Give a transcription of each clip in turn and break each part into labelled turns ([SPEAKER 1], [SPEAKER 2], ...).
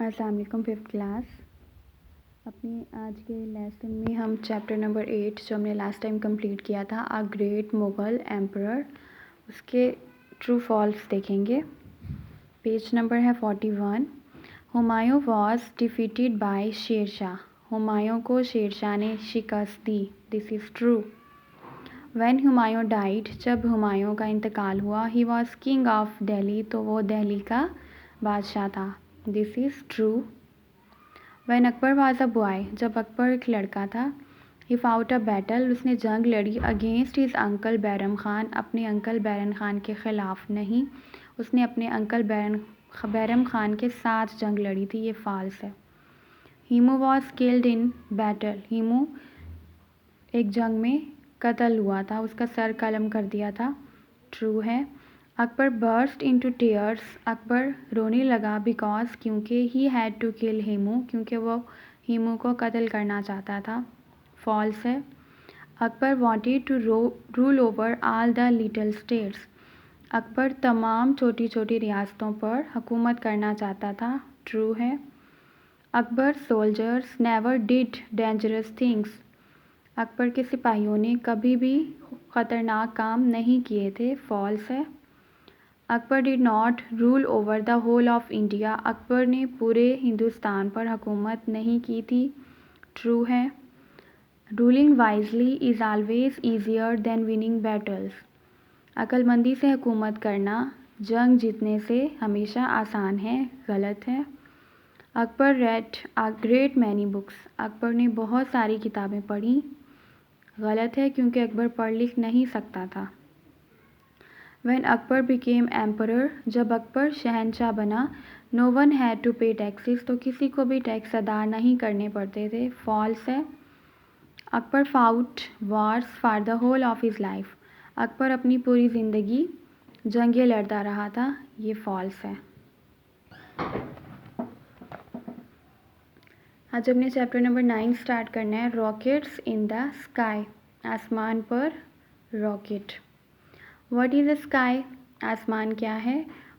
[SPEAKER 1] अस्सलाम वालेकुम fifth class. अपनी आज के लेसन में हम चैप्टर नंबर 8 जो हमने लास्ट टाइम कंप्लीट किया था अ ग्रेट मुग़ल एम्परर, उसके ट्रू फॉल्स देखेंगे। पेज नंबर है 41। Humayun was defeated by Shershah. Humayun को शेरशाह ने शिकस्त दी। This is true. When Humayun died, जब हुमायूं का इंतकाल हुआ, he was king of Delhi, तो वो दिल्ली का बादशाह था। This is true. When Akbar was a boy, जब अकबर एक लड़का था, ही फाउट अ बैटल, उसने जंग लड़ी against his uncle Bairam Khan, अपने अंकल बैरम खान के ख़िलाफ़ नहीं, उसने अपने अंकल बैरम खान के साथ जंग लड़ी थी। ये फॉल्स है। हीमू वॉज किल्ड इन बैटल, हीमू एक जंग में कत्ल हुआ था, उसका सर कलम कर दिया था। ट्रू है। Akbar burst into tears, Akbar रोने लगा बिकॉज क्योंकि ही हैड टू किल हीमू, क्योंकि वो हीमू को कत्ल करना चाहता था। फॉल्स है। Akbar wanted to rule over all the little states, Akbar तमाम छोटी छोटी रियासतों पर हुकूमत करना चाहता था। ट्रू है। Akbar soldiers never did dangerous things, Akbar के सिपाहियों ने कभी भी ख़तरनाक काम नहीं किए थे। फॉल्स है। Akbar did not rule over the whole of India, Akbar ने पूरे हिंदुस्तान पर हुकूमत नहीं की थी। ट्रू है। Ruling wisely is always easier than winning battles, अक्लमंदी से हुकूमत करना जंग जीतने से हमेशा आसान है। गलत है। Akbar red a great many books, Akbar ने बहुत सारी किताबें पढ़ी। गलत है, क्योंकि अकबर पढ़ लिख नहीं सकता था। When अकबर became emperor, जब अकबर शहनशाह बना, no one had to pay taxes, तो किसी को भी टैक्स अदा नहीं करने पड़ते थे। फॉल्स है। Akbar fought wars for the whole of his life, Akbar अपनी पूरी ज़िंदगी जंगें लड़ता रहा था। ये फॉल्स है। आज अपने चैप्टर नंबर 9 स्टार्ट करना है। रॉकेट्स इन द स्काई, आसमान पर rocket. What is the sky, आसमान क्या है।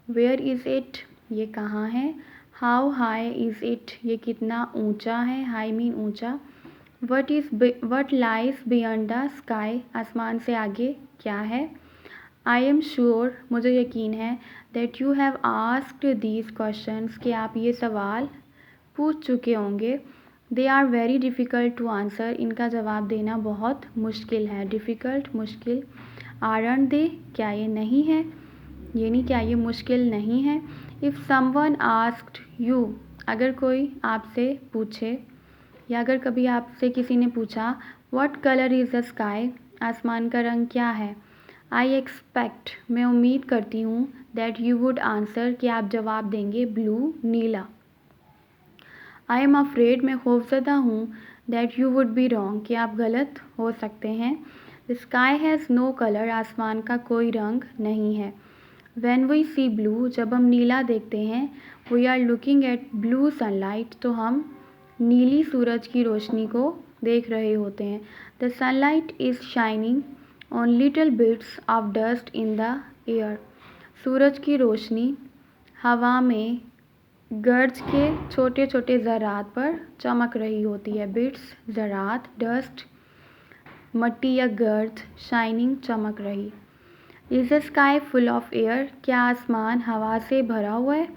[SPEAKER 1] Where is it, ये कहाँ है। How high is it, ये कितना ऊंचा है। High मीन ऊंचा। What lies beyond the sky, आसमान से आगे क्या है। I am sure, मुझे यकीन है, that you have asked these questions, कि आप ये सवाल पूछ चुके होंगे। They are very difficult to answer, इनका जवाब देना बहुत मुश्किल है। Difficult मुश्किल। Aren't they, क्या ये नहीं है, ये नहीं क्या ये मुश्किल नहीं है। If someone asked you, अगर कोई आपसे पूछे या अगर कभी आपसे किसी ने पूछा What color is the sky, आसमान का रंग क्या है। I expect, मैं उम्मीद करती हूँ that you would answer, कि आप जवाब देंगे blue, Neela. I am afraid, मैं खौफज़दा हूँ that you would be wrong, कि आप गलत हो सकते हैं। The sky has no color, आसमान का कोई रंग नहीं है। When we see blue, जब हम नीला देखते हैं, we are looking at blue sunlight, तो हम नीली सूरज की रोशनी को देख रहे होते हैं। The sunlight is shining on little bits of dust in the air, सूरज की रोशनी हवा में गर्ज के छोटे छोटे ज़रात पर चमक रही होती है। बिट्स ज़रात, डस्ट मट्टी या गर्द, शाइनिंग चमक रही। Is the sky full of air, क्या आसमान हवा से भरा हुआ है।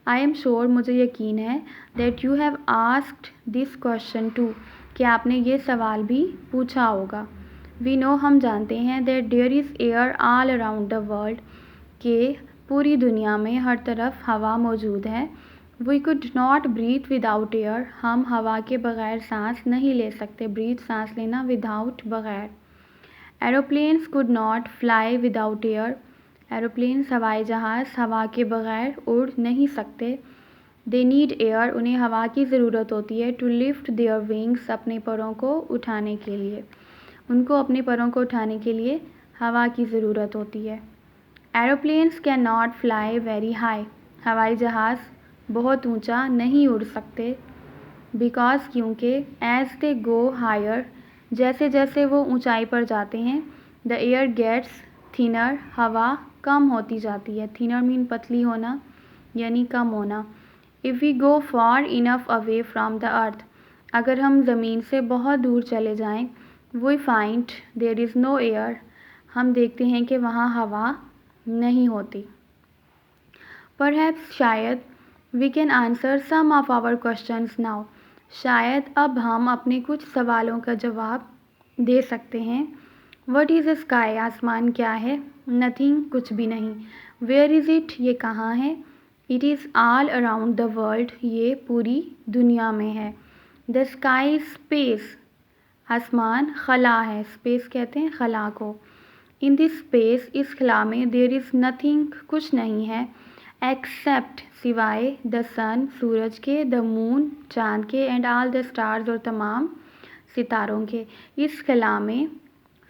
[SPEAKER 1] आई एम श्योर, मुझे यकीन है, that you have asked this question too, कि आपने ये सवाल भी पूछा होगा। वी नो, हम जानते हैं, that there is air all around the world, के पूरी दुनिया में हर तरफ हवा मौजूद है। We could not breathe without air, हम हवा के बग़ैर सांस नहीं ले सकते। ब्रीथ सांस लेना, विदाउट बग़ैर। Aeroplanes could not fly without air, aeroplanes हवाई जहाज़ हवा के बग़ैर उड़ नहीं सकते। दे नीड एयर, उन्हें हवा की ज़रूरत होती है। टू लिफ्ट देयर विंग्स, अपने परों को उठाने के लिए, उनको अपने परों को उठाने के लिए हवा की ज़रूरत होती है। Aeroplanes can not fly very high, हवाई जहाज़ बहुत ऊंचा नहीं उड़ सकते। बिकॉज, क्योंकि एज दे गो हायर, जैसे जैसे वो ऊंचाई पर जाते हैं, द एयर गेट्स थिनर, हवा कम होती जाती है। थिनर मीन पतली होना यानी कम होना। If we go for enough away from the earth, अगर हम ज़मीन से बहुत दूर चले जाएं, we find there is no air, हम देखते हैं कि वहाँ हवा नहीं होती। परहैप्स शायद we can answer some of our questions now, शायद अब हम अपने कुछ सवालों का जवाब दे सकते हैं। व्हाट इज़ अ स्काई, आसमान क्या है? नथिंग, कुछ भी नहीं। वेयर इज़ इट, ये कहाँ है? It is all around the world, ये पूरी दुनिया में है। द स्काई स्पेस, आसमान खला है, स्पेस कहते हैं खला को। इन दिस स्पेस, इस खला में, देयर इज़ नथिंग, कुछ नहीं है, एक्सेप्ट, सिवाय, द सन, सूरज के, द मून, चाँद के, एंड ऑल द स्टार्स, और तमाम सितारों के। इस खला में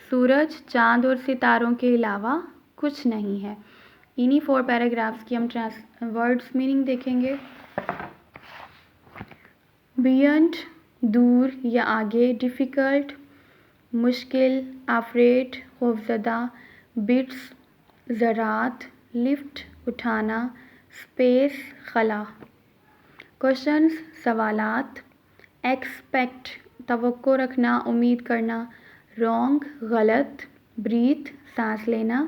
[SPEAKER 1] सूरज, चाँद और सितारों के अलावा कुछ नहीं है। इन्हीं 4 पैराग्राफ्स की हम वर्ड्स मीनिंग देखेंगे। बियॉन्ड, दूर या आगे, डिफ़िकल्ट, मुश्किल, अफ्रेड, खौफज़दा, बिट्स, ज़रात, लिफ्ट, उठाना, स्पेस, खला। क्वेश्चंस, सवालात। एक्सपेक्ट, तवक्को रखना, उम्मीद करना। रॉन्ग, गलत। ब्रीथ, सांस लेना।